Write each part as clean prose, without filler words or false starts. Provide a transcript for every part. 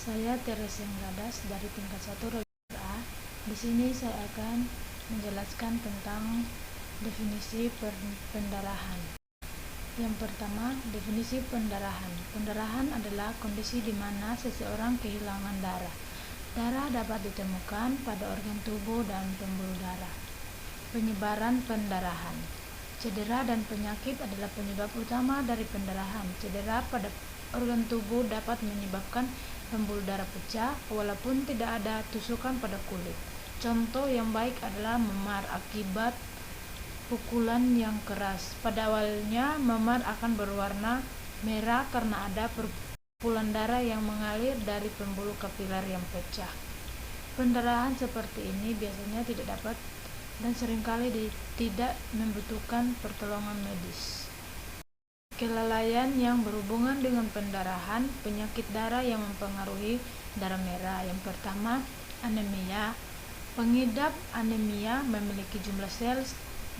Saya Teresa Gadas dari tingkat 1 Reguler A. Di sini saya akan menjelaskan tentang definisi pendarahan. Yang pertama, definisi pendarahan. Pendarahan adalah kondisi di mana seseorang kehilangan darah. Darah dapat ditemukan pada organ tubuh dan pembuluh darah. Penyebaran pendarahan. Cedera dan penyakit adalah penyebab utama dari pendarahan. Cedera pada organ tubuh dapat menyebabkan pembuluh darah pecah walaupun tidak ada tusukan pada kulit. Contoh yang baik adalah memar akibat pukulan yang keras. Pada awalnya memar akan berwarna merah karena ada perpumpulan darah yang mengalir dari pembuluh kapiler yang pecah. Pendarahan seperti ini biasanya tidak dapat dan seringkali tidak membutuhkan pertolongan medis. Kelalaian yang berhubungan dengan pendarahan. Penyakit darah yang mempengaruhi darah merah. Yang pertama, anemia. Pengidap anemia memiliki jumlah sel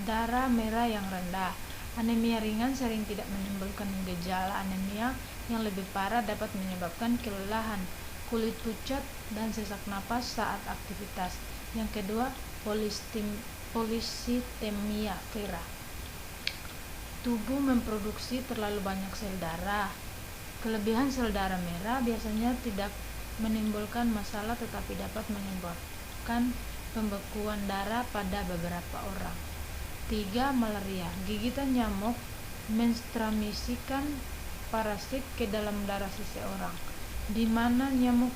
darah merah yang rendah. Anemia ringan sering tidak menimbulkan gejala. Anemia yang lebih parah dapat menyebabkan kelelahan, kulit pucat, dan sesak napas saat aktivitas. Yang kedua, polisitemia vera. Tubuh memproduksi terlalu banyak sel darah. Kelebihan sel darah merah biasanya tidak menimbulkan masalah tetapi dapat menyebabkan pembekuan darah pada beberapa orang. 3. Malaria. Gigitan nyamuk mentransmisikan parasit ke dalam darah seseorang, di mana nyamuk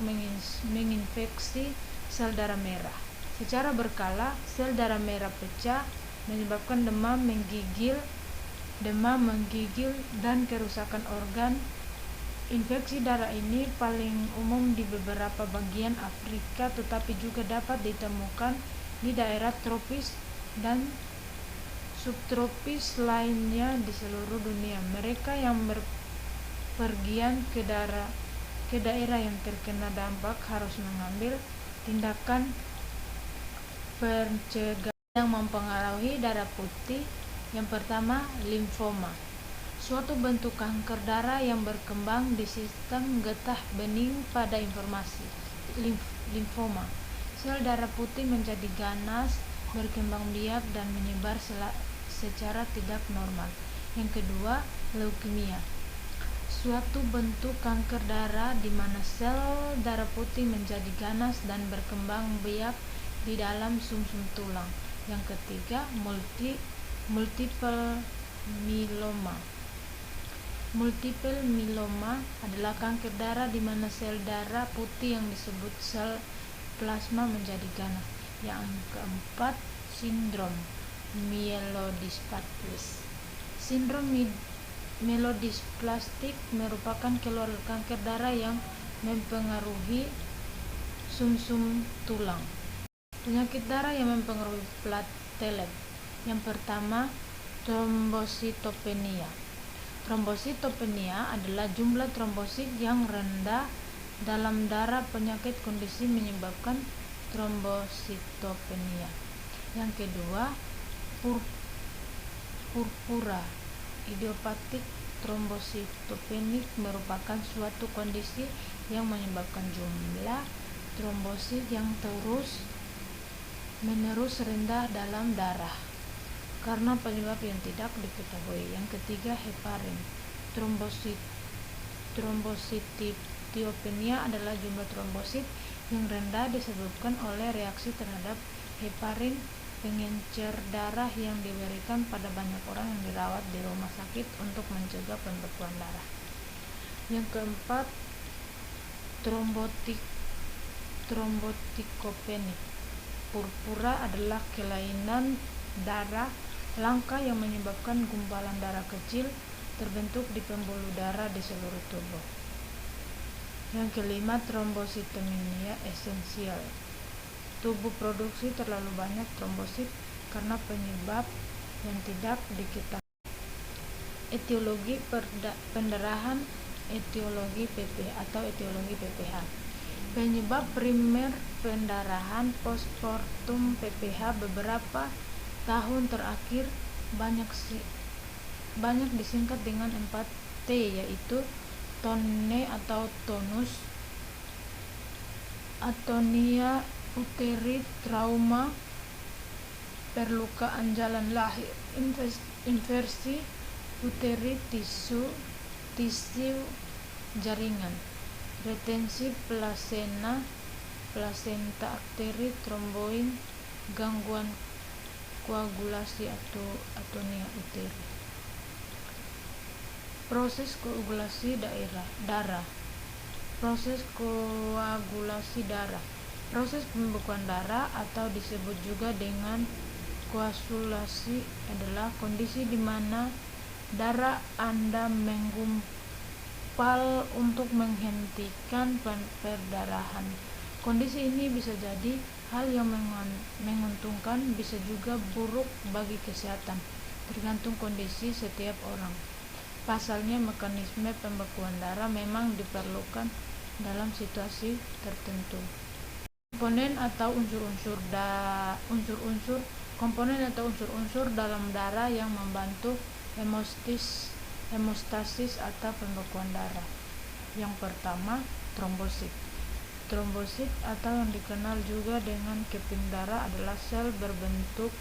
menginfeksi sel darah merah. Secara berkala, sel darah merah pecah menyebabkan demam menggigil, dan kerusakan organ. Infeksi darah ini paling umum di beberapa bagian Afrika, tetapi juga dapat ditemukan di daerah tropis dan subtropis lainnya di seluruh dunia. Mereka yang berpergian ke daerah yang terkena dampak harus mengambil tindakan pencegahan yang mempengaruhi darah putih. Yang pertama, limfoma. Suatu bentuk kanker darah yang berkembang di sistem getah bening pada informasi. Limfoma. Sel darah putih menjadi ganas, berkembang biak, dan menyebar secara tidak normal. Yang kedua, leukemia. Suatu bentuk kanker darah di mana sel darah putih menjadi ganas dan berkembang biak di dalam sumsum tulang. Yang ketiga, multiple myeloma. Multiple myeloma adalah kanker darah di mana sel darah putih yang disebut sel plasma menjadi ganas. Yang keempat, sindrom myelodysplastic. Sindrom myelodysplastic merupakan keluarga kanker darah yang mempengaruhi sumsum tulang. Penyakit darah yang mempengaruhi platelet. Yang pertama, trombositopenia. Trombositopenia adalah jumlah trombosit yang rendah dalam darah. Penyakit kondisi menyebabkan trombositopenia. Yang kedua, purpura. Idiopathic thrombocytopenic merupakan suatu kondisi yang menyebabkan jumlah trombosit yang terus-menerus rendah dalam darah karena penyebab yang tidak diketahui. Yang ketiga, heparin. Trombositopenia adalah jumlah trombosit yang rendah disebabkan oleh reaksi terhadap heparin, pengencer darah yang diberikan pada banyak orang yang dirawat di rumah sakit untuk mencegah pembekuan darah. Yang keempat, trombotikopenia. Purpura adalah kelainan darah langka yang menyebabkan gumpalan darah kecil terbentuk di pembuluh darah di seluruh tubuh. Yang kelima, trombositopenia esensial. Tubuh produksi terlalu banyak trombosit karena penyebab yang tidak diketahui. Etiologi pendarahan. Etiologi PPH. Penyebab primer pendarahan postmortem PPH beberapa tahun terakhir banyak disingkat dengan 4T, yaitu tone atau tonus, atonia uteri, trauma, perlukaan jalan lahir, inversi uteri, tisu jaringan, retensi plasenta arteri, tromboin, gangguan koagulasi atau atonia uteri. Proses koagulasi darah. Proses koagulasi darah. Proses pembekuan darah atau disebut juga dengan koagulasi adalah kondisi di mana darah Anda menggumpal untuk menghentikan perdarahan. Kondisi ini bisa jadi hal yang menguntungkan, bisa juga buruk bagi kesehatan, tergantung kondisi setiap orang. Pasalnya, mekanisme pembekuan darah memang diperlukan dalam situasi tertentu. Komponen atau unsur-unsur dalam darah yang membantu hemostasis atau pembekuan darah. Yang pertama, trombosit. Trombosit atau yang dikenal juga dengan keping darah adalah sel berbentuk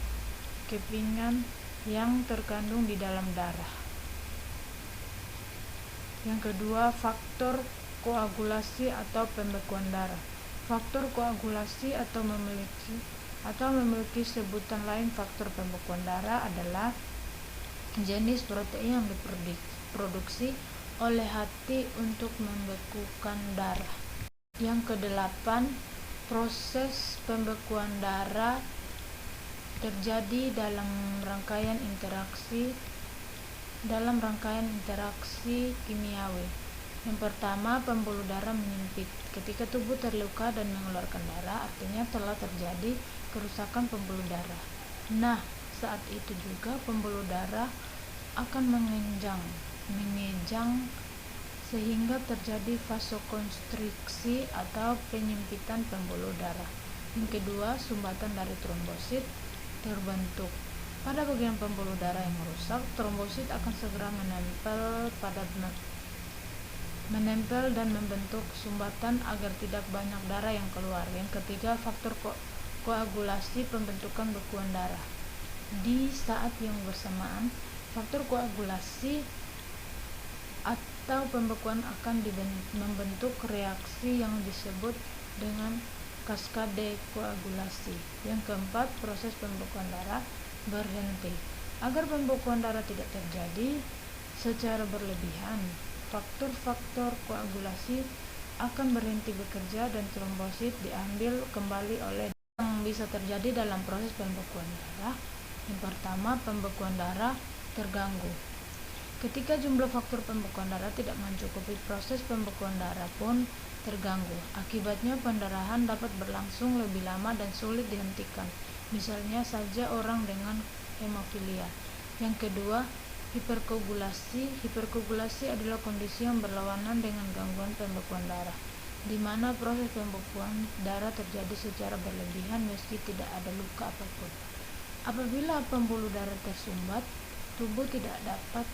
kepingan yang terkandung di dalam darah. Yang kedua, faktor koagulasi atau pembekuan darah. Faktor koagulasi atau memiliki sebutan lain faktor pembekuan darah adalah jenis protein yang diproduksi oleh hati untuk membekukan darah. Yang kedelapan, proses pembekuan darah terjadi dalam rangkaian interaksi kimiawi. Yang pertama, pembuluh darah menyempit. Ketika tubuh terluka dan mengeluarkan darah, artinya telah terjadi kerusakan pembuluh darah. Nah, saat itu juga pembuluh darah akan mengejang sehingga terjadi vasokonstriksi atau penyempitan pembuluh darah. Yang kedua, sumbatan dari trombosit terbentuk. Pada bagian pembuluh darah yang rusak, trombosit akan segera menempel dan membentuk sumbatan agar tidak banyak darah yang keluar. Yang ketiga, faktor koagulasi pembentukan bekuan darah. Di saat yang bersamaan, faktor koagulasi atau pembekuan akan membentuk reaksi yang disebut dengan kaskade koagulasi. Yang keempat, proses pembekuan darah berhenti. Agar pembekuan darah tidak terjadi secara berlebihan, faktor-faktor koagulasi akan berhenti bekerja dan trombosit diambil kembali oleh yang bisa terjadi dalam proses pembekuan darah. Yang pertama, pembekuan darah terganggu. Ketika jumlah faktor pembekuan darah tidak mencukupi, proses pembekuan darah pun terganggu. Akibatnya, pendarahan dapat berlangsung lebih lama dan sulit dihentikan. Misalnya saja orang dengan hemofilia. Yang kedua, hiperkoagulasi. Hiperkoagulasi adalah kondisi yang berlawanan dengan gangguan pembekuan darah, di mana proses pembekuan darah terjadi secara berlebihan meski tidak ada luka apapun. Apabila pembuluh darah tersumbat, tubuh tidak dapat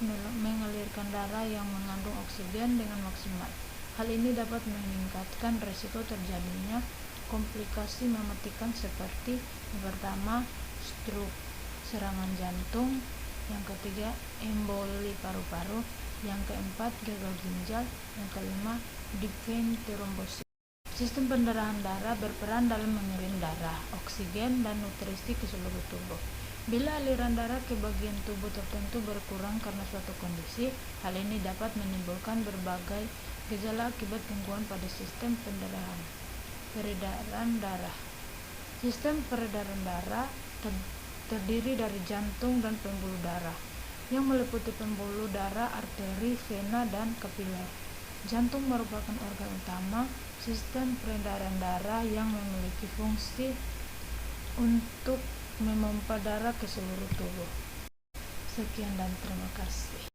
mengalirkan darah yang mengandung oksigen dengan maksimal. Hal ini dapat meningkatkan risiko terjadinya komplikasi mematikan seperti yang pertama, stroke, serangan jantung. Yang ketiga, emboli paru-paru. Yang keempat, gagal ginjal. Yang kelima, diphenterombosis. Sistem pendarahan darah berperan dalam mengirim darah, oksigen, dan nutrisi ke seluruh tubuh. Bila aliran darah ke bagian tubuh tertentu berkurang karena suatu kondisi, hal ini dapat menimbulkan berbagai gejala akibat gangguan pada sistem peredaran darah. Sistem peredaran darah terdiri dari jantung dan pembuluh darah, yang meliputi pembuluh darah, arteri, vena, dan kapiler. Jantung merupakan organ utama sistem peredaran darah yang memiliki fungsi untuk memompa darah ke seluruh tubuh. Sekian dan terima kasih.